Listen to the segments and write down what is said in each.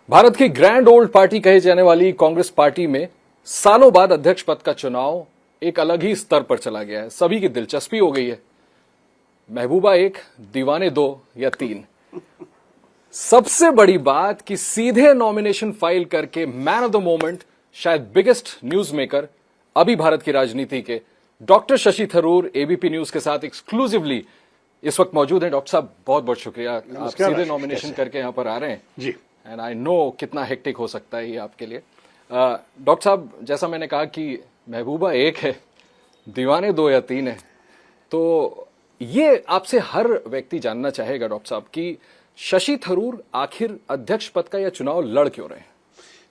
भारत की grand old party कही जाने वाली कांग्रेस पार्टी में सालों बाद अध्यक्ष पद का चुनाव एक अलग ही स्तर पर चला गया है। सभी की दिलचस्पी हो गई है। महबूबा एक, दीवाने दो या तीन। सबसे बड़ी बात कि सीधे नॉमिनेशन फाइल करके मैन ऑफ द मोमेंट, शायद बिगेस्ट न्यूज मेकर अभी भारत की राजनीति के, doctor Shashi Tharoor ABP news के साथ एक्सक्लूसिवली इस वक्त मौजूद हैं। डॉक्टर साहब बहुत बहुत शुक्रिया, आप सीधे नॉमिनेशन करके यहां पर आ रहे हैं जी। एंड आई नो कितना हेक्टिक हो सकता है ये आपके लिए। डॉक्टर साहब, जैसा मैंने कहा कि महबूबा एक है, दीवाने दो या तीन है, तो ये आपसे हर व्यक्ति जानना चाहेगा डॉक्टर साहब कि शशि थरूर आखिर अध्यक्ष पद का यह चुनाव लड़ क्यों रहे हैं?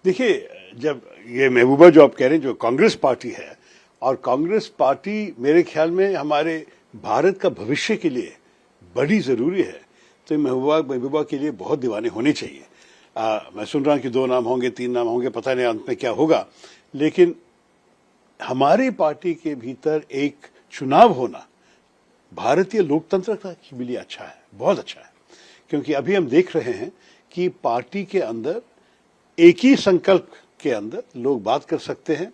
देखिए, जब ये महबूबा जो आप कह रहे हैं, जो कांग्रेस पार्टी है, और कांग्रेस पार्टी मेरे ख्याल में हमारे भारत का भविष्य के लिए बड़ी जरूरी है, तो महबूबा के लिए बहुत दीवाने होने चाहिए। मैं सुन रहा हूं कि 2 नाम होंगे, 3 नाम होंगे, पता नहीं अंत में क्या होगा, लेकिन हमारी पार्टी के भीतर एक चुनाव होना भारतीय लोकतंत्र के लिए अच्छा है, बहुत अच्छा है। क्योंकि अभी हम देख रहे हैं कि पार्टी के अंदर एक ही संकल्प के अंदर लोग बात कर सकते हैं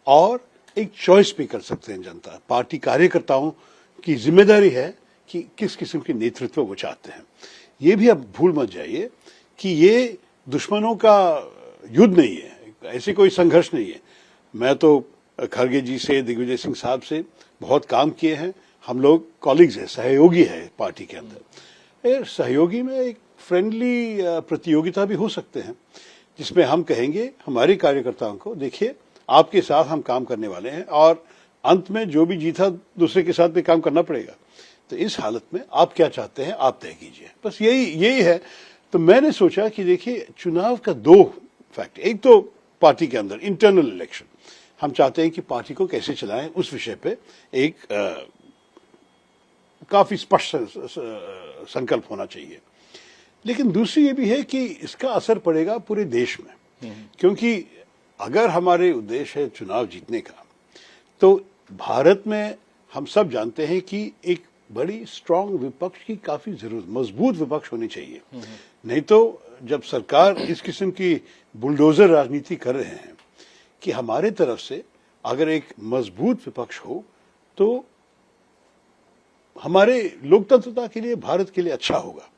और एक चॉइस भी कर सकते हैं। जनता, पार्टी कार्यकर्ताओं की जिम्मेदारी है कि किस किस्म के नेतृत्व वो चाहते हैं। ये भी अब भूल मत जाइए कि ये दुश्मनों का युद्ध नहीं है, ऐसे कोई संघर्ष नहीं है। मैं तो खड़गे जी से, दिग्विजय सिंह साहब से बहुत काम किए हैं। हम लोग कॉलीग्स हैं, सहयोगी है पार्टी के अंदर। सहयोगी में एक फ्रेंडली प्रतियोगिता भी हो सकते हैं, जिसमें हम कहेंगे हमारे कार्यकर्ताओं को, देखिए आपके साथ हम काम करने वाले हैं और अंत में जो भी जीता दूसरे के साथ भी काम करना पड़ेगा। तो इस हालत में आप क्या चाहते हैं, आप तय कीजिए। बस यही है। तो मैंने सोचा कि देखिए, चुनाव का 2 फैक्ट, एक तो पार्टी के अंदर इंटरनल इलेक्शन, हम चाहते हैं कि पार्टी को कैसे चलाएं, उस विषय पे एक काफी स्पष्ट संकल्प होना चाहिए। लेकिन दूसरी ये भी है कि इसका असर पड़ेगा पूरे देश में, क्योंकि अगर हमारे उद्देश्य है चुनाव जीतने का, तो भारत में हम सब जानते हैं कि एक बड़ी स्ट्रांग विपक्ष की काफी जरूरत, मजबूत विपक्ष होनी चाहिए। नहीं तो जब सरकार इस किस्म की बुलडोजर राजनीति कर रहे हैं कि हमारे तरफ से अगर एक मजबूत विपक्ष हो, तो हमारे लोकतंत्रता के लिए, भारत के लिए अच्छा होगा।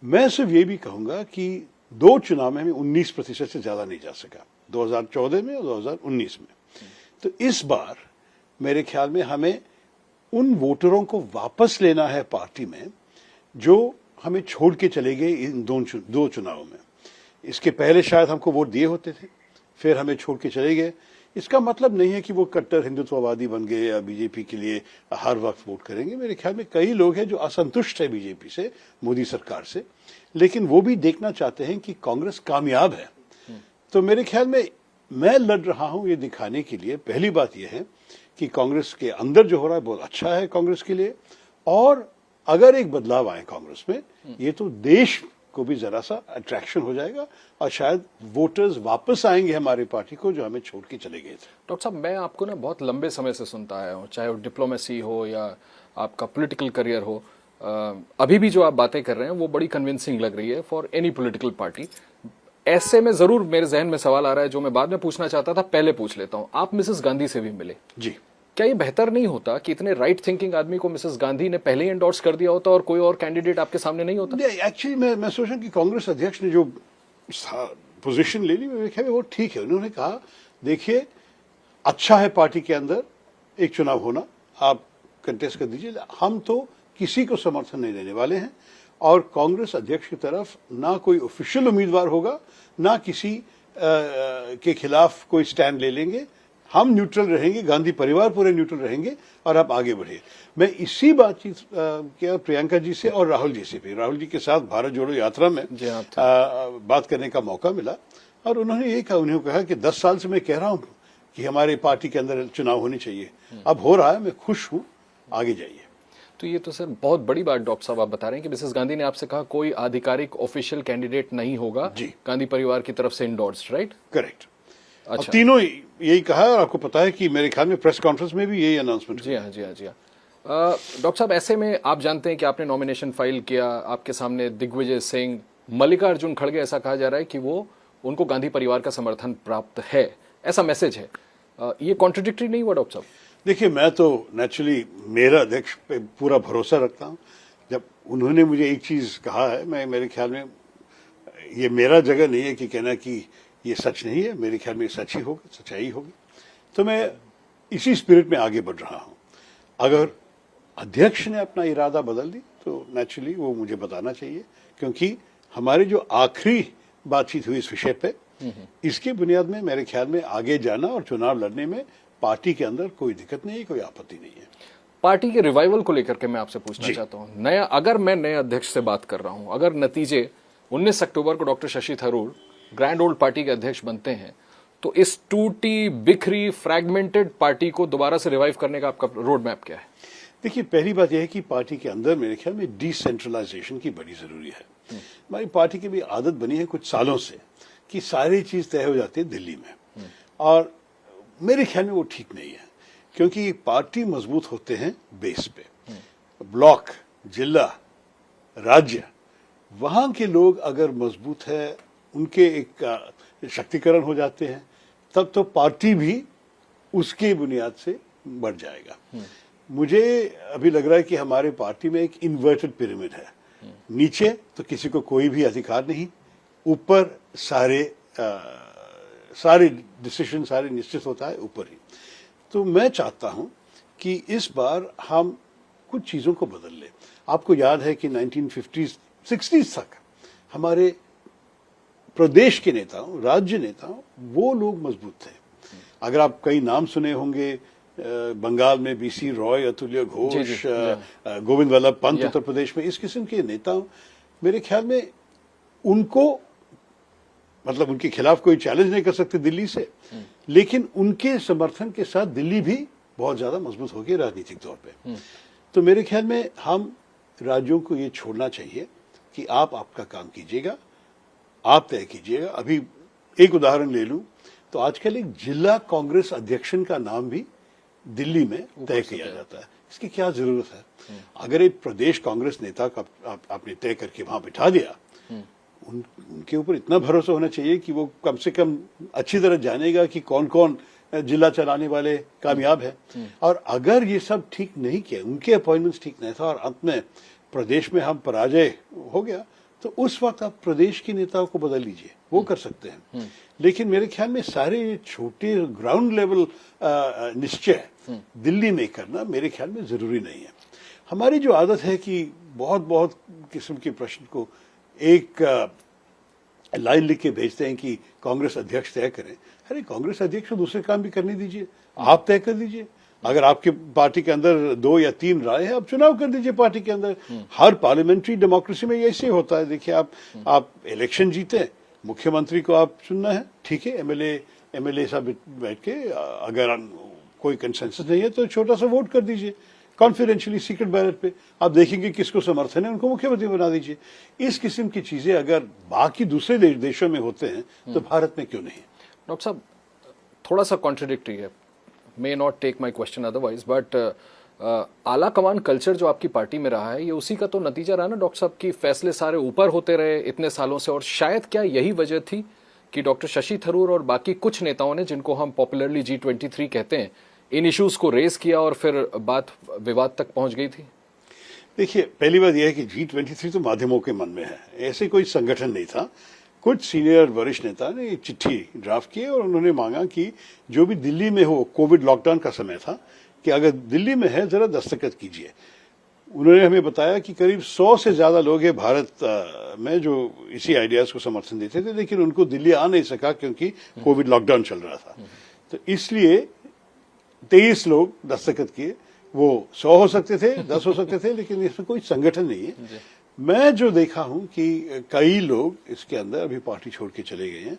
मैं सिर्फ ये भी कहूंगा कि 2 चुनाव में हमें 19% से ज्यादा नहीं जा सका, 2014 में और 2019 में। तो इस बार मेरे ख्याल में हमें उन वोटरों को वापस लेना है पार्टी में, जो हमें छोड़ के चले गए इन 2 चुनावों में। इसके पहले शायद हमको वोट दिए होते थे, फिर हमें छोड़ के चले गए। इसका मतलब नहीं है कि वो कट्टर हिंदुत्ववादी बन गए या बीजेपी के लिए हर वक्त वोट करेंगे। मेरे ख्याल में कई लोग हैं जो असंतुष्ट है बीजेपी से, मोदी सरकार से, लेकिन वो भी देखना चाहते हैं कि कांग्रेस कामयाब है। तो मेरे ख्याल में मैं लड़ रहा हूं ये दिखाने के लिए, पहली बात यह है कि कांग्रेस के अंदर जो हो रहा है बहुत अच्छा है कांग्रेस के लिए, और अगर एक बदलाव आए कांग्रेस में, ये तो देश को भी जरा सा अट्रैक्शन हो जाएगा और शायद वोटर्स वापस आएंगे हमारी पार्टी को, जो हमें छोड़ के चले गए थे। डॉक्टर साहब, मैं आपको ना बहुत लंबे समय से सुनता आया हूँ, चाहे वो डिप्लोमेसी हो या आपका पॉलिटिकल करियर हो, अभी भी जो आप बातें कर रहे हैं वो बड़ी कन्विंसिंग लग रही है फॉर एनी पॉलिटिकल पार्टी। ऐसे में जरूर मेरे जहन में सवाल आ रहा है जो मैं बाद में पूछना चाहता था, पहले पूछ लेता हूँ। आप मिसेस गांधी से भी मिले जी। क्या ये बेहतर नहीं होता कि इतने राइट थिंकिंग आदमी को मिसेस गांधी ने पहले ही एंडोर्स कर दिया होता और कोई और कैंडिडेट आपके सामने नहीं होता? एक्चुअली मैं सोच रहा हूं कि कांग्रेस अध्यक्ष ने जो पोजीशन ले ली, मेरे ख्याल में वो ठीक है। उन्होंने कहा, देखिए अच्छा है पार्टी के अंदर एक चुनाव होना, आप कंटेस्ट कर दीजिए, हम तो किसी को समर्थन नहीं देने वाले हैं और कांग्रेस अध्यक्ष की तरफ ना कोई ऑफिशियल उम्मीदवार होगा, ना किसी के खिलाफ कोई स्टैंड ले लेंगे। हम न्यूट्रल रहेंगे, गांधी परिवार पूरे न्यूट्रल रहेंगे और आप आगे बढ़िए। मैं इसी बातचीत किया प्रियंका जी से और राहुल जी से भी। राहुल जी के साथ भारत जोड़ो यात्रा में बात करने का मौका मिला और उन्होंने ये कहा, उन्होंने कहा कि 10 साल से मैं कह रहा हूं कि हमारी पार्टी के अंदर चुनाव होनी चाहिए, अब हो रहा है, मैं खुश हूं, आगे जाइए। तो ये तो सर बहुत बड़ी बात डॉक्टर साहब आप बता रहे हैं कि मिसेस गांधी ने आपसे कहा कोई आधिकारिक ऑफिशियल कैंडिडेट नहीं होगा जी, गांधी परिवार की तरफ से इंडोर्स्ड, राइट? करेक्ट। अच्छा, तीनों यही कहा और आपको पता है कि मेरे ख्याल में प्रेस कॉन्फ्रेंस में भी यही अनाउंसमेंट। जी हाँ, जी हाँ, जी हाँ। डॉक्टर साहब, ऐसे में आप जानते हैं कि आपने नॉमिनेशन फाइल किया, आपके सामने दिग्विजय सिंह, मल्लिकार्जुन खड़गे ऐसा कहा जा रहा है कि वो उनको गांधी परिवार का समर्थन प्राप्त है, ऐसा मैसेज है। ये कॉन्ट्रडिक्टरी नहीं हुआ डॉक्टर साहब? देखिए, मैं तो नेचुरली मेरा अध्यक्ष पे पूरा भरोसा रखता हूं। जब उन्होंने मुझे एक चीज कहा है, मैं मेरे ख्याल में ये मेरा जगह नहीं है कि कहना कि ये सच नहीं है, मेरे ख्याल में सच ही होगा, सच्चाई होगी। तो मैं इसी स्पिरिट में आगे बढ़ रहा हूं। अगर अध्यक्ष ने अपना इरादा बदल दी तो नेचुरली वो मुझे बताना चाहिए, क्योंकि हमारी जो आखिरी बातचीत हुई इस विषय पे, इसके बुनियाद में मेरे ख्याल में आगे जाना और चुनाव लड़ने में पार्टी के अंदर कोई दिक्कत नहीं है, कोई आपत्ति नहीं है। पार्टी के रिवाइवल को लेकर के मैं आपसे पूछना चाहता हूं, नया, अगर मैं नए अध्यक्ष से बात कर रहा हूं, अगर नतीजे 19 अक्टूबर को doctor Shashi Tharoor grand old party के अध्यक्ष बनते हैं, तो इस टूटी बिखरी फ्रैगमेंटेड पार्टी को दोबारा से रिवाइव करने का आपका रोड मैप क्या है? देखिए, पहली बात यह है कि पार्टी के अंदर मेरे ख्याल में डिसेंट्रलाइजेशन की बड़ी जरूरी है। हमारी पार्टी की भी आदत बनी है कुछ सालों से कि सारी चीज तय हो जाती है दिल्ली में, और मेरे ख्याल में वो ठीक नहीं है, क्योंकि पार्टी मजबूत होते हैं बेस पे। ब्लॉक, जिला, राज्य, वहां के लोग अगर मजबूत है, उनके एक शक्तिकरण हो जाते हैं, तब तो पार्टी भी उसके बुनियाद से बढ़ जाएगा। मुझे अभी लग रहा है कि हमारे पार्टी में एक इन्वर्टेड पिरामिड है। नीचे तो किसी को कोई भी अधिकार नहीं, ऊपर सारे डिसीजन, सारे निश्चित होता है ऊपर ही। तो मैं चाहता हूं कि इस बार हम कुछ चीजों को बदल लें। आपको याद है कि 1950s 60s तक हमारे प्रदेश के नेताओं, राज्य नेताओं, वो लोग मजबूत थे। अगर आप कई नाम सुने होंगे, बंगाल में बीसी रॉय, अतुल्य घोष, गोविंद वल्लभ पंत उत्तर प्रदेश में, इस किस्म के नेताओं, मेरे ख्याल में उनको, मतलब उनके खिलाफ कोई चैलेंज नहीं कर सकते दिल्ली से, लेकिन उनके समर्थन के साथ दिल्ली भी बहुत ज्यादा मजबूत हो गई राजनीतिक तौर पे। तो मेरे ख्याल में हम राज्यों को ये छोड़ना चाहिए कि आप आपका काम कीजिएगा, आप तय कीजिएगा। अभी एक उदाहरण ले लूं तो आजकल एक जिला कांग्रेस अध्यक्ष का नाम भी दिल्ली में तय किया जाता है। इसकी क्या जरूरत है? अगर एक प्रदेश कांग्रेस नेता का आपने तय करके वहां बिठा दिया, उनके ऊपर इतना भरोसा होना चाहिए कि वो कम से कम अच्छी तरह जानेगा कि कौन कौन जिला चलाने वाले कामयाब है। और अगर ये सब ठीक नहीं किया, उनके अपॉइंटमेंट्स ठीक नहीं था, और अंत में प्रदेश में हम पराजय हो गया, तो उस वक्त आप प्रदेश के नेताओं को बदल लीजिए, वो कर सकते हैं। लेकिन मेरे ख्याल में सारे छोटे ग्राउंड लेवल निश्चय दिल्ली में करना मेरे ख्याल में जरूरी नहीं है। हमारी जो आदत है कि बहुत बहुत किस्म के प्रश्न को एक लाइन लिख के भेजते हैं कि कांग्रेस अध्यक्ष तय करें। अरे, कांग्रेस अध्यक्ष को दूसरे काम भी करने दीजिए, आप तय कर दीजिए। अगर आपके पार्टी के अंदर 2 या 3 राय है, आप चुनाव कर दीजिए पार्टी के अंदर। हर पार्लियामेंट्री डेमोक्रेसी में ऐसे होता है। देखिए, आप इलेक्शन जीते, मुख्यमंत्री को आप चुनना है, ठीक है, एमएलए सब बैठ के, अगर कोई कंसेंसस नहीं है तो छोटा सा वोट कर दीजिए कॉन्फिडेंशियली सीक्रेट बैलेट पे। आप देखेंगे किसको समर्थन है, उनको मुख्यमंत्री बना दीजिए। इस किस्म की चीजें अगर बाकी दूसरे देशों में होते हैं तो भारत में क्यों नहीं? डॉक्टर साहब, थोड़ा सा कॉन्ट्रडिक्टरी है, may not take my question otherwise, but आला कमान कल्चर जो आपकी पार्टी में रहा है, ये उसी का तो नतीजा रहा ना डॉक्टर साहब, की फैसले सारे ऊपर होते रहे इतने सालों से। और शायद क्या यही वजह थी कि डॉक्टर शशि थरूर और बाकी कुछ नेताओं ने, जिनको हम पॉपुलरली G23 कहते हैं, इन इश्यूज को रेज किया और फिर बात विवाद तक पहुंच गई थी? देखिए, पहली बात यह है कि G23 तो माध्यमों के मन में है, ऐसे कोई संगठन नहीं था। कुछ सीनियर वरिष्ठ नेता ने एक चिट्ठी ड्राफ्ट की और उन्होंने मांगा कि जो भी दिल्ली में हो, कोविड लॉकडाउन का समय था, कि अगर दिल्ली में है जरा दस्तखत कीजिए। उन्होंने हमें बताया कि करीब 100 से ज्यादा लोग हैं भारत में जो इसी आइडियाज को समर्थन देते थे, लेकिन उनको दिल्ली आ नहीं सका क्योंकि कोविड लॉकडाउन चल रहा था। तो इसलिए 23 लोग दस्तखत किए। वो 100 हो सकते थे, 10 हो सकते थे, लेकिन इसमें कोई संगठन नहीं है। मैं जो देखा हूं कि कई लोग इसके अंदर अभी पार्टी छोड़ के चले गए हैं,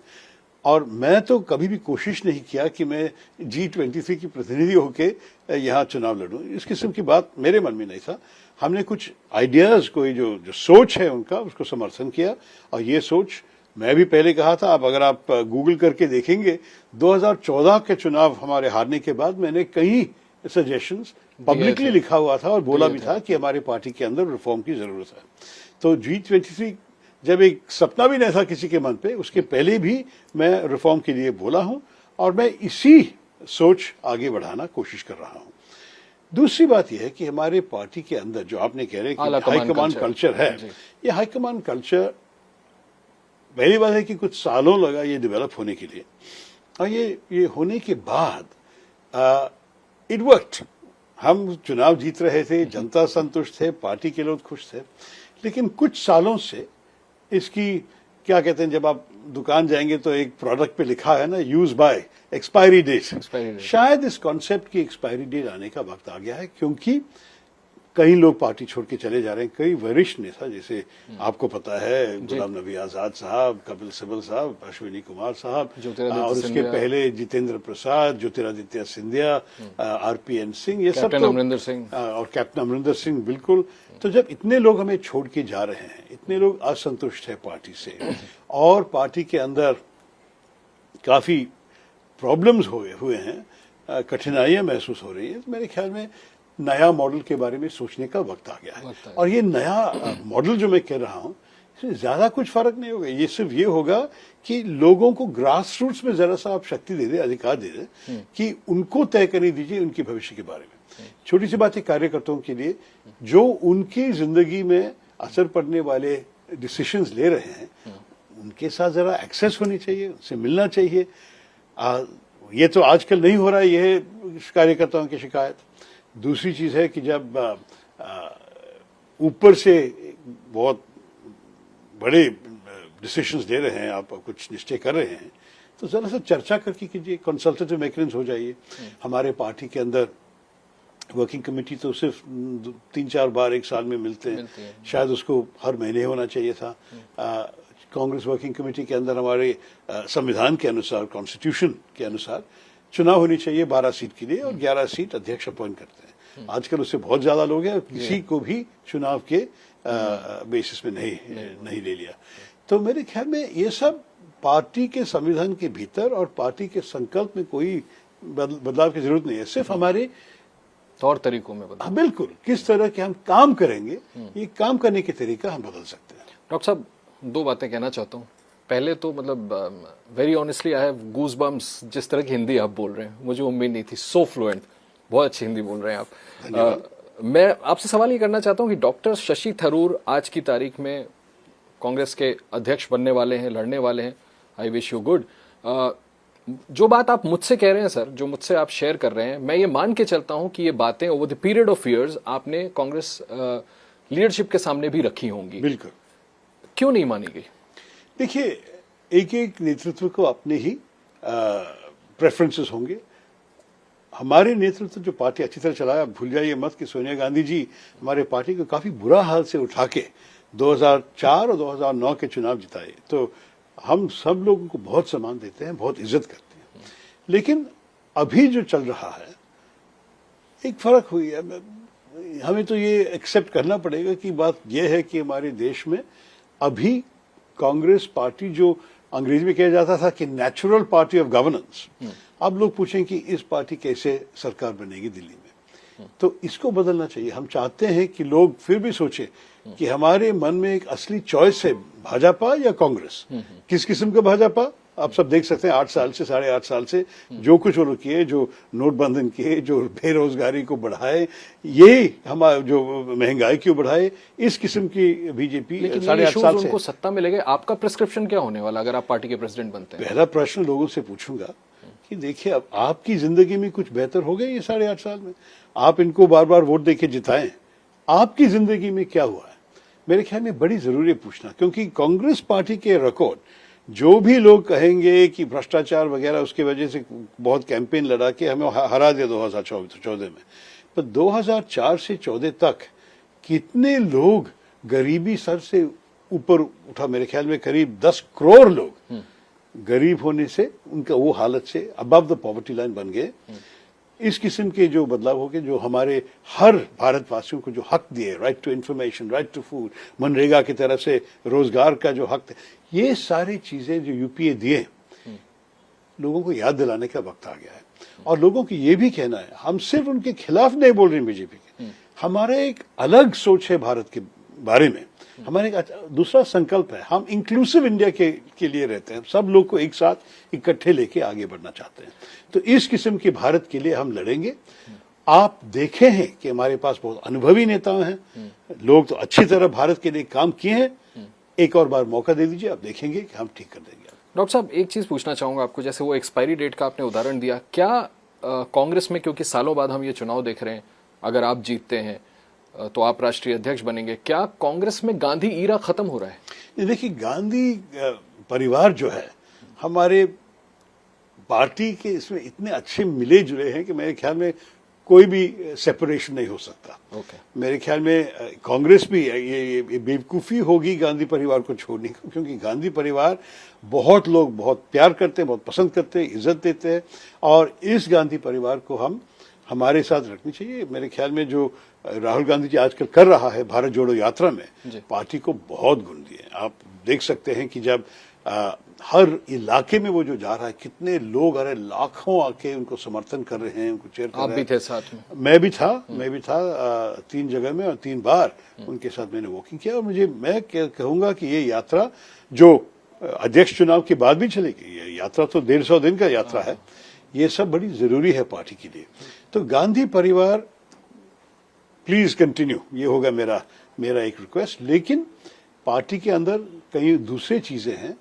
और मैं तो कभी भी कोशिश नहीं किया कि मैं G23 की प्रतिनिधि होकर यहाँ चुनाव लड़ूं। इस किस्म की बात मेरे मन में नहीं था। हमने कुछ आइडियाज, कोई जो सोच है उनका, उसको समर्थन किया। और ये सोच मैं भी पहले कहा था, अगर आप गूगल करके देखेंगे, 2014 के चुनाव हमारे हारने के बाद मैंने कई सजेशंस पब्लिकली लिखा हुआ था और बोला भी था कि हमारे पार्टी के अंदर रिफॉर्म की जरूरत है। तो G23 जब एक सपना भी नहीं था किसी के मन पे, उसके पहले भी मैं रिफॉर्म के लिए बोला हूं और मैं इसी सोच आगे बढ़ाना कोशिश कर रहा हूं। दूसरी बात यह है कि हमारे पार्टी के अंदर जो आपने कह रहे हैं कि हाईकमान कल्चर है, ये हाईकमान कल्चर पहली बात है कि कुछ सालों लगा ये डेवलप होने के लिए, और ये होने के बाद इट वर्कड। हम चुनाव जीत रहे थे, जनता संतुष्ट थे, पार्टी के लोग खुश थे, लेकिन कुछ सालों से इसकी क्या कहते हैं, जब आप दुकान जाएंगे तो एक प्रोडक्ट पे लिखा है ना, यूज बाय एक्सपायरी डेट। शायद इस कॉन्सेप्ट की एक्सपायरी डेट आने का वक्त आ गया है, क्योंकि कई लोग पार्टी छोड़ के चले जा रहे हैं। कई वरिष्ठ नेता, जैसे आपको पता है गुलाम नबी आजाद साहब, कपिल सिब्बल साहब, अश्विनी कुमार साहब, और उसके पहले जितेंद्र प्रसाद, ज्योतिरादित्य सिंधिया, आरपीएन सिंह, ये सब तो, अमरिंदर सिंह और कैप्टन अमरिंदर सिंह, बिल्कुल। तो जब इतने लोग हमें छोड़ के जा रहे हैं, इतने लोग असंतुष्ट है पार्टी से, और पार्टी के अंदर काफी प्रॉब्लम्स हुए हैं, कठिनाइयां महसूस हो रही है, तो मेरे ख्याल में नया मॉडल के बारे में सोचने का वक्त आ गया है। और ये नया मॉडल जो मैं कह रहा हूं, इसमें ज्यादा कुछ फर्क नहीं होगा। ये सिर्फ ये होगा कि लोगों को ग्रास रूट्स में जरा सा आप शक्ति दे दे, अधिकार दे दे कि उनको तय करने दीजिए उनके भविष्य के बारे में। छोटी सी बात है, कार्यकर्ताओं के लिए जो उनकी जिंदगी में असर पड़ने वाले डिसीजंस ले रहे हैं, उनके साथ जरा एक्सेस होनी चाहिए, उनसे मिलना चाहिए। ये तो आजकल नहीं हो रहा है, ये कार्यकर्ताओं की शिकायत। दूसरी चीज है कि जब ऊपर से बहुत बड़े डिसीजंस दे रहे हैं, आप कुछ निश्चय कर रहे हैं, तो जरा सा चर्चा करके कीजिए, कंसल्टेटिव मैकेनिज्म हो जाइए। हमारे पार्टी के अंदर वर्किंग कमेटी तो सिर्फ 3-4 बार एक साल में मिलते हैं, शायद उसको हर महीने होना चाहिए था। कांग्रेस वर्किंग कमेटी के अंदर हमारे संविधान के अनुसार, कॉन्स्टिट्यूशन के अनुसार चुनाव होनी चाहिए 12 सीट के लिए, और 11 सीट अध्यक्ष अपॉइंट करते हैं। आजकल उससे बहुत ज्यादा लोग हैं, किसी को भी चुनाव के बेसिस में नहीं ले लिया। तो मेरे ख्याल में ये सब पार्टी के संविधान के भीतर और पार्टी के संकल्प में कोई बदलाव की जरूरत नहीं है, सिर्फ हमारे तौर तरीकों में बदलाव। बिल्कुल, किस तरह के हम काम करेंगे, ये काम करने के तरीका हम बदल सकते हैं। डॉक्टर साहब, 2 बातें कहना चाहता हूँ। पहले तो मतलब very honestly I have goose bumps, जिस तरह की हिंदी आप बोल रहे हैं मुझे उम्मीद नहीं थी। सो फ्लुएंट, बहुत अच्छी हिंदी बोल रहे हैं आप। मैं आपसे सवाल ये करना चाहता हूँ कि डॉक्टर शशि थरूर आज की तारीख में कांग्रेस के अध्यक्ष बनने वाले हैं, लड़ने वाले हैं। I wish you good. जो बात आप मुझसे कह रहे हैं सर, जो मुझसे आप शेयर कर रहे हैं, मैं ये मान के चलता हूं कि ये बातें over the period of years आपने कांग्रेस लीडरशिप के सामने भी रखी होंगी। बिल्कुल। क्यों नहीं मानी गई? देखिए, एक नेतृत्व को अपने ही प्रेफरेंसेस होंगे। हमारे नेतृत्व जो पार्टी अच्छी तरह चलाया, भूल जाइए मत कि सोनिया गांधी जी हमारे पार्टी को काफी बुरा हाल से उठा के 2004 और 2009 के चुनाव जिताए। तो हम सब लोगों को बहुत सम्मान देते हैं, बहुत इज्जत करते हैं। लेकिन अभी जो चल रहा है, एक फर्क हुई है। हमें तो ये एक्सेप्ट करना पड़ेगा कि बात यह है कि हमारे देश में अभी कांग्रेस पार्टी, जो अंग्रेजी में कहा जाता था कि नेचुरल पार्टी ऑफ गवर्नेंस, अब लोग पूछें कि इस पार्टी कैसे सरकार बनेगी दिल्ली में। तो इसको बदलना चाहिए। हम चाहते हैं कि लोग फिर भी सोचें कि हमारे मन में एक असली चॉइस है, भाजपा या कांग्रेस। किस किस्म का भाजपा आप सब देख सकते हैं। 8 साल से, 8.5 साल से जो कुछ वो लोग किए, जो नोटबंधन किए, जो बेरोजगारी को बढ़ाए, ये हमारे जो महंगाई को बढ़ाए, इस किस्म की बीजेपी 8.5 साल से। उनको सत्ता में ले गए। आपका प्रिस्क्रिप्शन क्या होने वाला अगर आप पार्टी के प्रेसिडेंट बनते हैं? पहला प्रश्न लोगों से पूछूंगा कि देखिए, अब आपकी जिंदगी में कुछ बेहतर हो गया ये 8.5 साल में? आप इनको बार बार वोट देके जिताएं, आपकी जिंदगी में क्या हुआ है? मेरे ख्याल में बड़ी जरूरी है पूछना, क्योंकि कांग्रेस पार्टी के रिकॉर्ड, जो भी लोग कहेंगे कि भ्रष्टाचार वगैरह, उसकी वजह से बहुत कैंपेन लड़ा के हमें हरा दिया 2014 में, पर 2004 से 14 तक कितने लोग गरीबी सर से ऊपर उठा। मेरे ख्याल में करीब 10 करोड़ लोग गरीब होने से, उनका वो हालत से अबव द पॉवर्टी लाइन बन गए। इस किस्म के जो बदलाव हो गए, जो हमारे हर भारतवासियों को जो हक दिए, right to information, right to food, MNREGA की तरफ से रोजगार का जो हक, ये सारी चीजें जो यूपीए दिए, लोगों को याद दिलाने का वक्त आ गया है। और लोगों को ये भी कहना है, हम सिर्फ उनके खिलाफ नहीं बोल रहे हैं बीजेपी के, हमारा एक अलग सोच है भारत के बारे में, हमारे एक दूसरा संकल्प है, हम इंक्लूसिव इंडिया के लिए रहते हैं, सब लोग को एक साथ इकट्ठे लेके आगे बढ़ना चाहते हैं। तो इस किस्म के भारत के लिए हम लड़ेंगे। आप देखे हैं कि हमारे पास बहुत अनुभवी नेता हैं, लोग तो अच्छी तरह भारत के लिए काम किए हैं। एक और बार मौका दे दीजिए, आप देखेंगे कि हम ठीक कर देंगे। डॉक्टर साहब, एक चीज पूछना चाहूंगा आपको, जैसे वो एक्सपायरी डेट का आपने उदाहरण दिया, क्या कांग्रेस में, क्योंकि सालों बाद हम ये चुनाव देख रहे हैं, अगर आप जीतते हैं तो आप राष्ट्रीय अध्यक्ष बनेंगे, क्या कांग्रेस में गांधी ईरा खत्म हो रहा है? देखिए, गांधी परिवार जो है हमारे पार्टी के इसमें इतने अच्छे मिले जुले हैं कि मेरे ख्याल में कोई भी सेपरेशन नहीं हो सकता। मेरे ख्याल में कांग्रेस भी ये बेवकूफ़ी होगी गांधी परिवार को छोड़ने की, क्योंकि गांधी परिवार बहुत लोग बहुत प्यार करते हैं, बहुत पसंद करते हैं, इज्जत देते हैं, और इस गांधी परिवार को हम हमारे साथ रखनी चाहिए। मेरे ख्याल में जो राहुल गांधी जी आजकल कर रहा है भारत जोड़ो यात्रा में, पार्टी को बहुत गुण दिए। आप देख सकते हैं कि जब हर इलाके में वो जो जा रहा है, कितने लोग, अरे लाखों आके उनको समर्थन कर रहे हैं, उनको चेयर कर रहे हैं। आप भी थे साथ में? मैं भी था 3 जगह में, और 3 बार उनके साथ मैंने वॉकिंग किया। और मैं कहूंगा कि ये यात्रा जो अध्यक्ष चुनाव के बाद भी चलेगी, ये यात्रा तो 150 दिन का यात्रा है, ये सब बड़ी जरूरी है पार्टी के लिए। तो गांधी परिवार प्लीज कंटिन्यू, ये होगा मेरा एक रिक्वेस्ट। लेकिन पार्टी के अंदर कई दूसरी चीजें हैं।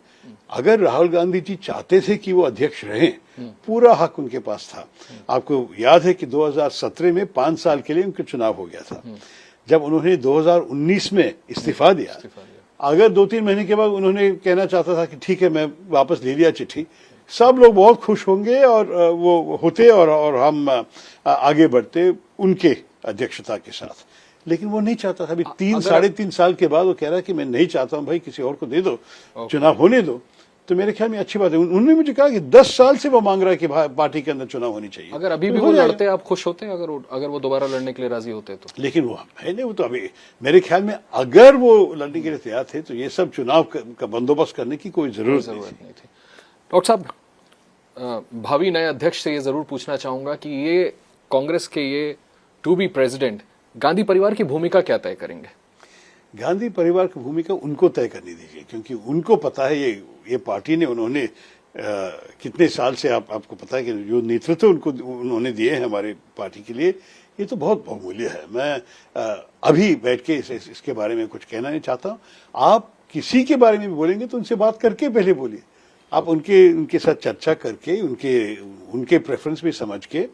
अगर राहुल गांधी जी चाहते थे कि वो अध्यक्ष रहें, पूरा हक उनके पास था। आपको याद है कि 2017 में 5 साल के लिए उनका चुनाव हो गया था। जब उन्होंने 2019 में इस्तीफा दिया, अगर 2-3 महीने के बाद उन्होंने कहना चाहता था कि ठीक है, मैं वापस ले लिया चिट्ठी, सब लोग बहुत खुश होंगे और वो होते और हम आगे बढ़ते उनके अध्यक्षता के साथ। लेकिन वो नहीं चाहता था। अभी 3-3.5 साल के बाद वो कह रहा है कि मैं नहीं चाहता हूं, भाई किसी और को दे दो, चुनाव होने दो। तो मेरे ख्याल में अच्छी बात है। उन्होंने मुझे कहा कि 10 साल से वो मांग रहा है कि पार्टी के अंदर चुनाव होनी चाहिए। अगर अभी भी वो लड़ते, आप खुश होते? अगर वो दोबारा लड़ने के लिए राजी होते तो? लेकिन वो है नहीं, वो तो अभी मेरे ख्याल में अगर वो लड़ने के लिए तैयार थे तो ये सब चुनाव का बंदोबस्त करने की कोई जरूरत नहीं थी। डॉक्टर साहब, भावी नए अध्यक्ष से ये जरूर पूछना चाहूंगा कि ये कांग्रेस के ये टू बी प्रेसिडेंट गांधी परिवार की भूमिका क्या तय करेंगे? गांधी परिवार की भूमिका उनको तय करनी दीजिए, क्योंकि उनको पता है ये पार्टी ने उन्होंने कितने साल से आपको पता है कि जो नेतृत्व उन्होंने दिए हैं हमारे पार्टी के लिए, ये तो बहुत बहुमूल्य है। मैं अभी बैठ के इसके बारे में कुछ कहना नहीं चाहता हूं। आप किसी के बारे में भी बोलेंगे तो उनसे बात करके पहले बोलिए। आप उनके साथ चर्चा करके उनके प्रेफरेंस भी समझ के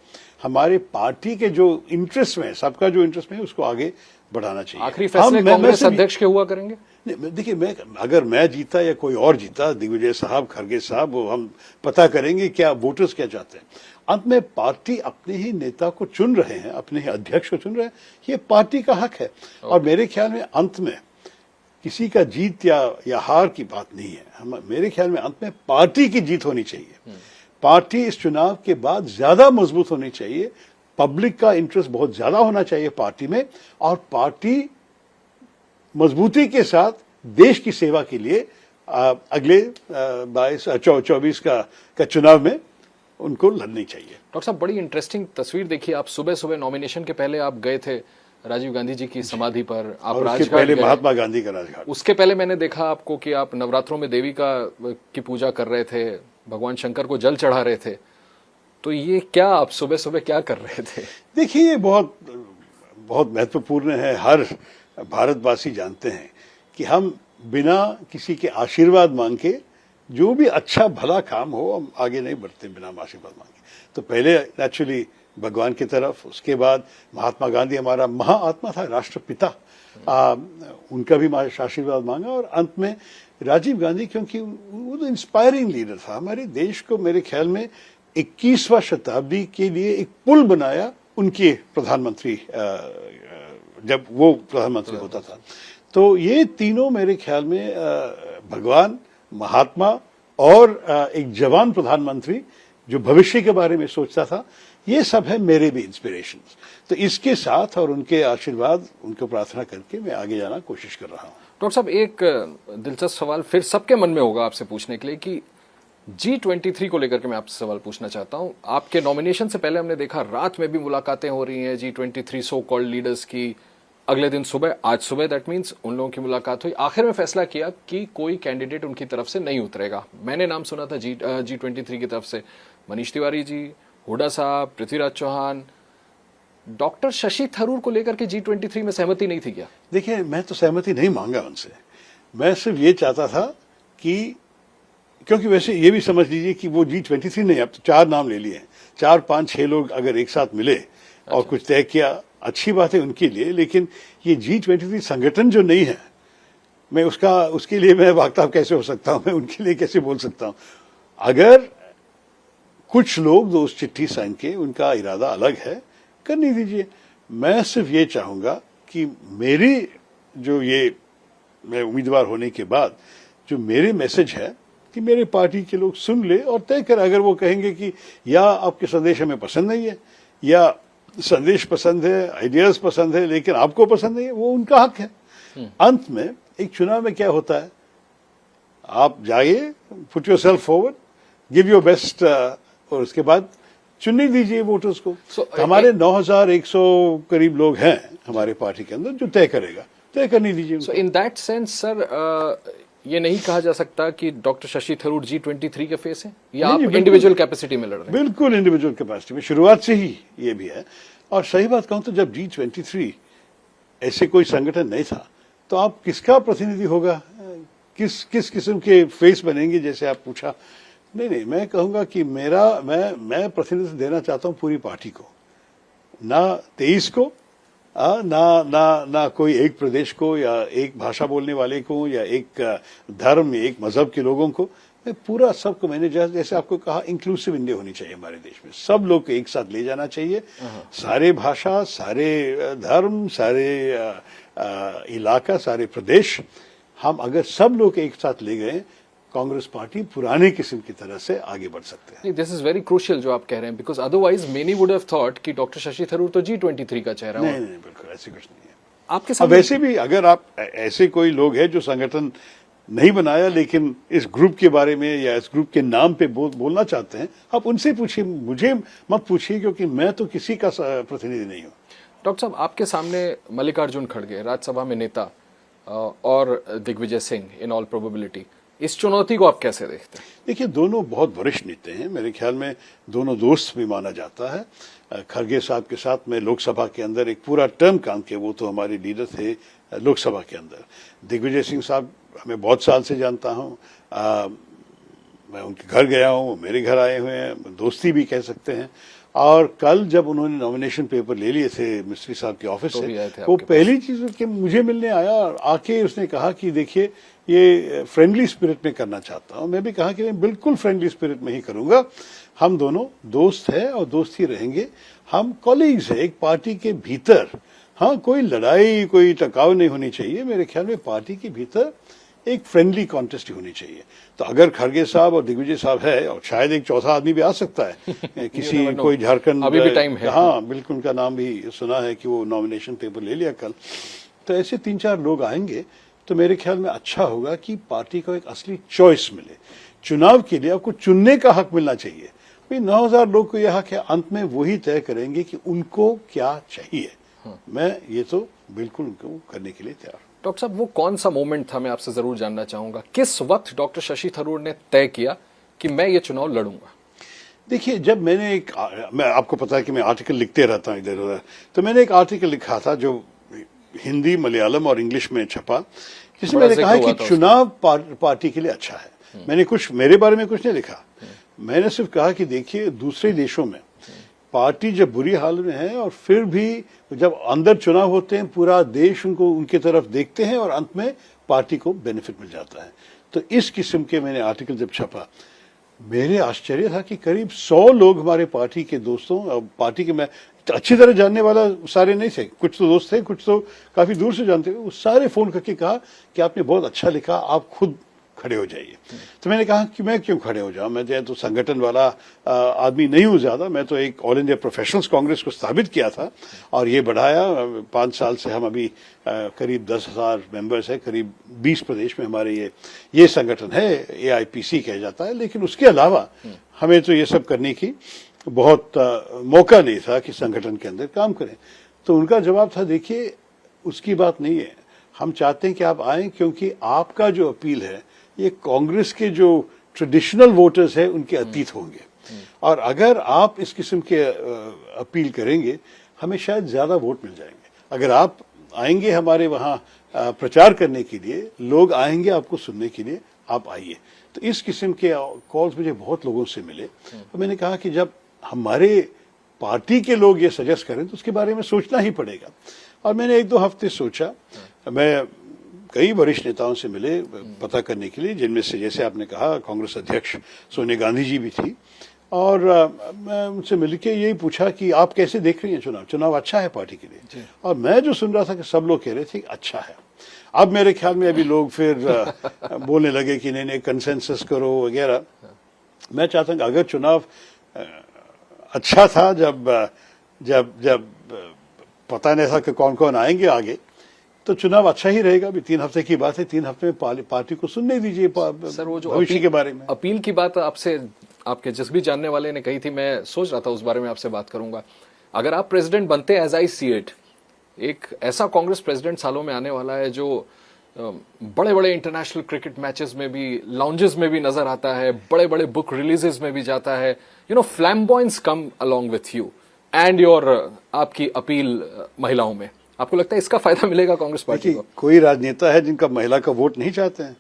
हमारे पार्टी के जो इंटरेस्ट में है, सबका जो इंटरेस्ट में है, उसको आगे बढ़ाना चाहिए। आखिरी फैसले कांग्रेस अध्यक्ष के हुआ करेंगे? देखिए, अगर मैं जीता या कोई और जीता, दिग्विजय साहब, खड़गे साहब, वो हम पता करेंगे क्या वोटर्स क्या चाहते हैं। अंत में पार्टी अपने ही नेता को चुन रहे हैं, अपने ही अध्यक्ष को चुन रहे हैं, ये पार्टी का हक है। और मेरे ख्याल में अंत में किसी का जीत या हार की बात नहीं है। मेरे ख्याल में अंत में पार्टी की जीत होनी चाहिए। पार्टी इस चुनाव के बाद ज्यादा मजबूत होनी चाहिए, पब्लिक का इंटरेस्ट बहुत ज्यादा होना चाहिए पार्टी में, और पार्टी मजबूती के साथ देश की सेवा के लिए अगले 22-24 का चुनाव में उनको लड़नी चाहिए। डॉक्टर साहब, बड़ी इंटरेस्टिंग तस्वीर देखी। आप सुबह सुबह नॉमिनेशन के पहले आप गए थे राजीव गांधी जी की समाधि पर, आप राजघाट पहले महात्मा गांधी का राजघाट। उसके पहले मैंने देखा आपको कि आप नवरात्रों में देवी की पूजा कर रहे थे, भगवान शंकर को जल चढ़ा रहे थे। तो ये क्या आप सुबह सुबह क्या कर रहे थे? देखिए, ये बहुत बहुत महत्वपूर्ण है। हर भारतवासी जानते हैं कि हम बिना किसी के आशीर्वाद मांग के जो भी अच्छा भला काम हो, हम आगे नहीं बढ़ते बिना आशीर्वाद मांगे। तो पहले नेचुरली भगवान की तरफ, उसके बाद महात्मा गांधी हमारा महाआत्मा था, राष्ट्रपिता, उनका भी आशीर्वाद मांगा, और अंत में राजीव गांधी, क्योंकि वो तो इंस्पायरिंग लीडर था। हमारे देश को मेरे ख्याल में 21वां शताब्दी के लिए एक पुल बनाया उनके प्रधानमंत्री, जब वो प्रधानमंत्री होता था। तो ये तीनों मेरे ख्याल में भगवान, महात्मा और एक जवान प्रधानमंत्री जो भविष्य के बारे में सोचता था, ये सब है मेरे भी इंस्पिरेशन। तो इसके साथ और उनके आशीर्वाद, उनको प्रार्थना करके मैं आगे जाना कोशिश कर रहा हूँ। डॉक्टर साहब, एक दिलचस्प सवाल फिर सबके मन में होगा आपसे पूछने के लिए कि G23 को लेकर के मैं आपसे सवाल पूछना चाहता हूं। आपके नॉमिनेशन से पहले हमने देखा रात में भी मुलाकातें हो रही हैं G23 सो कॉल्ड लीडर्स की, अगले दिन सुबह, आज सुबह दैट मीन्स उन लोगों की मुलाकात हुई, आखिर में फैसला किया कि कोई कैंडिडेट उनकी तरफ से नहीं उतरेगा। मैंने नाम सुना था G23 की तरफ से मनीष तिवारी जी, हुड्डा साहब, पृथ्वीराज चौहान। डॉक्टर शशि थरूर को लेकर के G23 में सहमति नहीं थी क्या? देखिए, मैं तो सहमति नहीं मांगा उनसे। मैं सिर्फ ये चाहता था कि, क्योंकि वैसे ये भी समझ लीजिए कि वो G23 नहीं, अब तो 4 नाम ले लिए हैं, 4, 5, 6 लोग अगर एक साथ मिले और कुछ तय किया, अच्छी बात है उनके लिए। लेकिन ये G23 संगठन जो नहीं है, मैं उसके लिए मैं वाकताब कैसे हो सकता हूं, मैं उनके लिए कैसे बोल सकता हूं? अगर कुछ लोग दोस्त चिट्ठी साइन के, उनका इरादा अलग है, करने दीजिए। मैं सिर्फ ये चाहूंगा कि मेरी जो ये मैं उम्मीदवार होने के बाद जो मेरे मैसेज है कि मेरे पार्टी के लोग सुन ले और तय कर। अगर वो कहेंगे कि या आपके संदेश हमें पसंद नहीं है, या संदेश पसंद है, आइडियाज पसंद है, लेकिन आपको पसंद नहीं है, वो उनका हक है। अंत में एक चुनाव में क्या होता है, आप जाइए, put your self forward, give your best, और उसके बाद चुनने दीजिए वोटर्स को। तो हमारे 9100 करीब लोग हैं हमारे पार्टी के अंदर, जो तय करेगा, तय करने दीजिए। सो इन दैट सेंस सर, ये नहीं कहा जा सकता कि डॉक्टर शशि थरूर G23 के फेस हैं, या आप इंडिविजुअल कैपेसिटी में लड़ रहे हैं? बिल्कुल इंडिविजुअल कैपेसिटी में, शुरुआत से ही ये भी है। और सही बात कहूं तो जब G23 ऐसे कोई संगठन नहीं था, तो आप किसका प्रतिनिधि होगा, किस किस्म के फेस बनेंगे, जैसे आप पूछा। नहीं, मैं कहूंगा कि मैं प्रतिनिधित्व देना चाहता हूं पूरी पार्टी को, ना 23 को, ना कोई एक प्रदेश को, या एक भाषा बोलने वाले को, या एक धर्म, एक मजहब के लोगों को। मैं पूरा सबको, मैंने जैसे आपको कहा, इंक्लूसिव इंडिया होनी चाहिए हमारे देश में, सब लोग को एक साथ ले जाना चाहिए। सारे भाषा, सारे धर्म, सारे इलाका, सारे प्रदेश, हम अगर सब लोग एक साथ ले गए, कांग्रेस पार्टी पुराने किस्म की तरह से आगे बढ़ सकते हैं। दिस इज वेरी क्रूशियल जो आप कह रहे हैं, because otherwise many would have thought कि डॉक्टर शशि थरूर तो G23 का चेहरा है। नहीं, बिल्कुल ऐसे कुछ नहीं है आपके सामने। वैसे भी अगर आप ऐसे कोई लोग हैं जो संगठन नहीं बनाया, लेकिन इस ग्रुप के बारे में या इस ग्रुप के नाम पे बोलना चाहते हैं, आप उनसे पूछिए, मुझे मत पूछिए, क्योंकि मैं तो किसी का प्रतिनिधि नहीं हूँ। डॉक्टर साहब, आपके सामने मल्लिकार्जुन खड़गे, राज्यसभा में नेता, और Digvijay Singh, in all probability, इस चुनौती को आप कैसे देखते हैं? देखिए, दोनों बहुत वरिष्ठ नेता हैं, मेरे ख्याल में दोनों दोस्त भी माना जाता है। खड़गे साहब के साथ मैं लोकसभा के अंदर एक पूरा टर्म काम किया, वो तो हमारे लीडर थे लोकसभा के अंदर। दिग्विजय सिंह साहब मैं बहुत साल से जानता हूं, मैं उनके घर गया हूं, वो मेरे घर आए हुए हैं, दोस्ती भी कह सकते हैं। और कल जब उन्होंने नॉमिनेशन पेपर ले लिए थे मिस्त्री साहब के ऑफिस से, वो पहली चीज कि मुझे मिलने आया और आके उसने कहा कि देखिए, ये फ्रेंडली स्पिरिट में करना चाहता हूं। मैं भी कहा कि मैं बिल्कुल फ्रेंडली स्पिरिट में ही करूंगा। हम दोनों दोस्त हैं और दोस्त ही रहेंगे, हम कॉलीग्स हैं एक पार्टी के भीतर। हाँ, कोई लड़ाई, कोई टकराव नहीं होनी चाहिए। मेरे ख्याल में पार्टी के भीतर एक फ्रेंडली कॉन्टेस्ट होनी चाहिए। तो अगर खड़गे साहब और दिग्विजय साहब है, और शायद एक चौथा आदमी भी आ सकता है किसी कोई झारखंड, अभी भी टाइम है। हाँ बिल्कुल, उनका नाम भी सुना है कि वो नॉमिनेशन पेपर ले लिया कल। तो ऐसे 3-4 लोग आएंगे, तो मेरे ख्याल में अच्छा होगा कि पार्टी को एक असली चॉइस मिले। चुनाव के लिए आपको चुनने का हक मिलना चाहिए। भाई 9000 लोग को यह हक है, अंत में वही तय करेंगे कि उनको क्या चाहिए। मैं ये तो बिल्कुल उनको करने के लिए तैयार हूं। डॉक्टर साहब, वो कौन सा मोमेंट था, मैं आपसे जरूर जानना चाहूंगा, किस वक्त डॉक्टर शशि थरूर ने तय किया कि मैं ये चुनाव लड़ूंगा? देखिए, जब मैं आपको पता है कि मैं आर्टिकल लिखते रहता हूं इधर उधर, तो मैंने एक आर्टिकल लिखा था जो हिंदी, मलयालम और इंग्लिश में छपा, जिसमें मैंने कहा कि चुनाव पार्टी के लिए अच्छा है। मैंने कुछ मेरे बारे में कुछ नहीं लिखा, मैंने सिर्फ कहा कि देखिए, दूसरे देशों में पार्टी जब बुरी हाल में है और फिर भी जब अंदर चुनाव होते हैं, पूरा देश उनके तरफ देखते हैं और अंत में पार्टी को बेनिफिट मिल जाता है। तो इस किस्म के मैंने आर्टिकल जब छपा, मेरे आश्चर्य था कि करीब 100 लोग हमारे पार्टी के दोस्तों, और पार्टी के मैं अच्छी तरह जानने वाला सारे नहीं थे, कुछ तो दोस्त थे, कुछ तो काफी दूर से जानते थे, वो सारे फोन करके कहा कि आपने बहुत अच्छा लिखा, आप खुद खड़े हो जाइए। तो मैंने कहा कि मैं क्यों खड़े हो जाऊं, मैं तो संगठन वाला आदमी नहीं हूं ज्यादा, मैं तो एक ऑल इंडिया प्रोफेशनल्स कांग्रेस को स्थापित किया था और ये बढ़ाया। 5 साल से हम अभी करीब 10,000 मेंबर्स है, करीब 20 प्रदेश में हमारे ये संगठन है, AIPC कहा जाता है। लेकिन उसके अलावा हमें तो ये सब करने की बहुत मौका नहीं था कि संगठन के अंदर काम करें। तो उनका जवाब था, देखिए, उसकी बात नहीं है। हम चाहते हैं कि आप आएं, क्योंकि आपका जो अपील है ये कांग्रेस के जो ट्रेडिशनल वोटर्स हैं उनके अतीत होंगे, और अगर आप इस किस्म के अपील करेंगे हमें शायद ज्यादा वोट मिल जाएंगे। अगर आप आएंगे हमारे वहां प्रचार करने के लिए, लोग आएंगे आपको सुनने के लिए, आप आइए। तो इस किस्म के कॉल्स मुझे बहुत लोगों से मिले, तो मैंने कहा कि जब हमारे पार्टी के लोग ये सजेस्ट करें तो उसके बारे में सोचना ही पड़ेगा। और मैंने 1-2 हफ्ते सोचा, मैं कई वरिष्ठ नेताओं से मिले पता करने के लिए, जिनमें से जैसे आपने कहा कांग्रेस अध्यक्ष सोनिया गांधी जी भी थी, और मैं उनसे मिलके यही पूछा कि आप कैसे देख रही हैं चुनाव अच्छा है पार्टी के लिए। और मैं जो सुन रहा था कि सब लोग कह रहे थे कि अच्छा है। अब मेरे ख्याल में अभी लोग फिर बोलने लगे कि नहीं कंसेंसस करो वगैरह। मैं चाहता हूं कि अगर चुनाव अच्छा था, जब पता नहीं था कि कौन कौन आएंगे आगे, तो चुनाव अच्छा ही रहेगा। अभी 3 हफ्ते की बात है, 3 हफ्ते में पार्टी को सुनने दीजिए सर वो जो भविष्य के बारे में। अपील की बात आपसे आपके जिस भी जानने वाले ने कही थी, मैं सोच रहा था उस बारे में आपसे बात करूंगा। अगर आप प्रेसिडेंट बनते, एज आई सी इट, एक ऐसा कांग्रेस प्रेसिडेंट सालों में आने वाला है जो बड़े बड़े इंटरनेशनल क्रिकेट मैचेस में भी, लाउंजेस में भी नजर आता है, बड़े बड़े बुक रिलीजेस में भी जाता है। Flamboyance come along with you and your आपकी अपील महिलाओं में। आपको लगता है इसका फायदा मिलेगा कांग्रेस पार्टी को? कोई राजनेता है जिनका महिला का वोट नहीं चाहते हैं?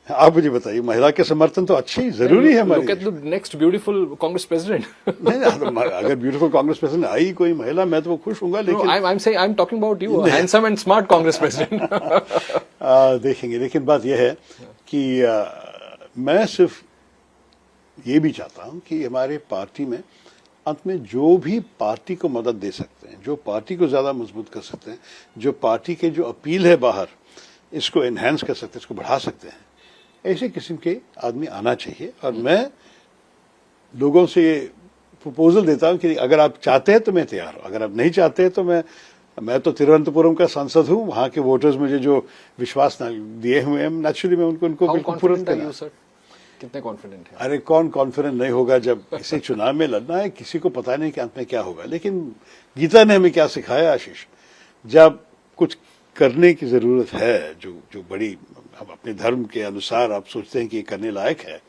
आप मुझे बताइए, महिला के समर्थन तो अच्छी जरूरी है हमारी। Look at the next beautiful Congress president. नहीं, अगर ब्यूटीफुल कांग्रेस प्रेसिडेंट आई कोई महिला, मैं तो खुश हूंगा। लेकिन I am talking about you, handsome and smart Congress president. देखेंगे, लेकिन बात यह है कि मैं सिर्फ ये भी चाहता हूं कि हमारे पार्टी में अंत में जो भी पार्टी को मदद दे सकते हैं, जो पार्टी को ज्यादा मजबूत कर सकते हैं, जो पार्टी के जो अपील है बाहर, इसको एनहांस कर सकते हैं, इसको बढ़ा सकते हैं, ऐसे किस्म के आदमी आना चाहिए। और मैं लोगों से ये प्रपोजल देता हूं कि अगर आप चाहते हैं तो मैं तैयार हूं, अगर आप नहीं चाहते हैं तो मैं तो तिरुवनंतपुरम का सांसद हूं, वहां के वोटर्स मुझे जो विश्वास दिए हुए हैं, नेचुरली मैं उनको बिल्कुल पूरा करना। कितने कॉन्फिडेंट है? अरे कौन कॉन्फिडेंट नहीं होगा जब इसे चुनाव में लड़ना है, किसी को पता नहीं कि अंत में क्या होगा। लेकिन गीता ने हमें क्या सिखाया आशीष, जब कुछ करने की जरूरत है, जो बड़ी अब अपने धर्म के अनुसार आप सोचते हैं कि करने लायक है,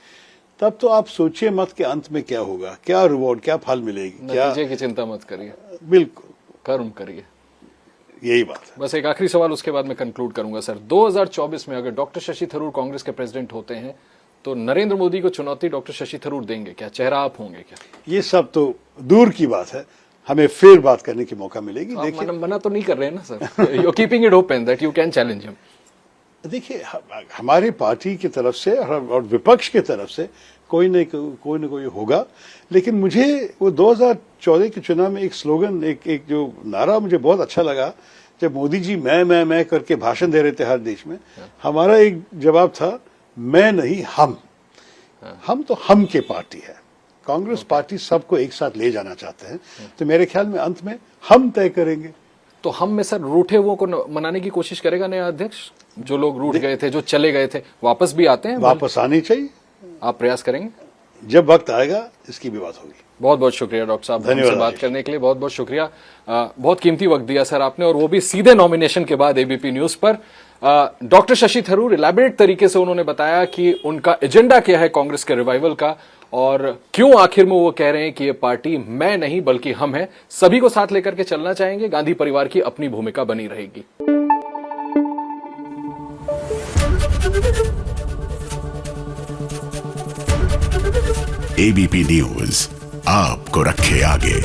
तब तो आप सोचिए मत कि अंत में क्या होगा, क्या रिवॉर्ड, क्या फल मिलेगी, क्या। नतीजे की चिंता मत करिए, बिल्कुल कर्म करिए, यही बात है। बस एक आखिरी सवाल, उसके बाद मैं कंक्लूड करूंगा। सर, 2024 में अगर डॉक्टर शशि थरूर कांग्रेस के प्रेसिडेंट होते हैं तो नरेंद्र मोदी को चुनौती डॉक्टर शशि थरूर देंगे क्या? चेहरा आप होंगे क्या? ये सब तो दूर की बात है, हमें फिर बात करने की मौका मिलेगी। तो देखिए, मना तो नहीं कर रहे हैं ना sir? You keeping it open that you can challenge him. देखिए, हमारी पार्टी की तरफ से और विपक्ष की तरफ से कोई न कोई होगा। लेकिन मुझे वो 2014 के चुनाव में एक स्लोगन, एक जो नारा मुझे बहुत अच्छा लगा, जब मोदी जी मैं करके भाषण दे रहे थे हर देश में, हमारा एक जवाब था, मैं नहीं हम तो हम के पार्टी है। कांग्रेस पार्टी सबको एक साथ ले जाना चाहते हैं, तो मेरे ख्याल में अंत में हम तय करेंगे। तो हम में सर रूठे हुओं को मनाने की कोशिश करेगा नया अध्यक्ष? जो लोग रूठ गए थे, जो चले गए थे, वापस भी आते हैं? वापस आनी चाहिए। आप प्रयास करेंगे? जब वक्त आएगा इसकी भी बात होगी। बहुत बहुत शुक्रिया डॉक्टर साहब, हमसे बात करने के लिए बहुत बहुत शुक्रिया। बहुत कीमती वक्त दिया सर आपने, और वो भी सीधे नॉमिनेशन के बाद एबीपी न्यूज पर। डॉक्टर शशि थरूर इलैबोरेट तरीके से उन्होंने बताया कि उनका एजेंडा क्या है कांग्रेस के रिवाइवल का, और क्यों आखिर में वो कह रहे हैं कि ये पार्टी मैं नहीं बल्कि हम हैं, सभी को साथ लेकर के चलना चाहेंगे, गांधी परिवार की अपनी भूमिका बनी रहेगी। एबीपी न्यूज आपको रखे आगे।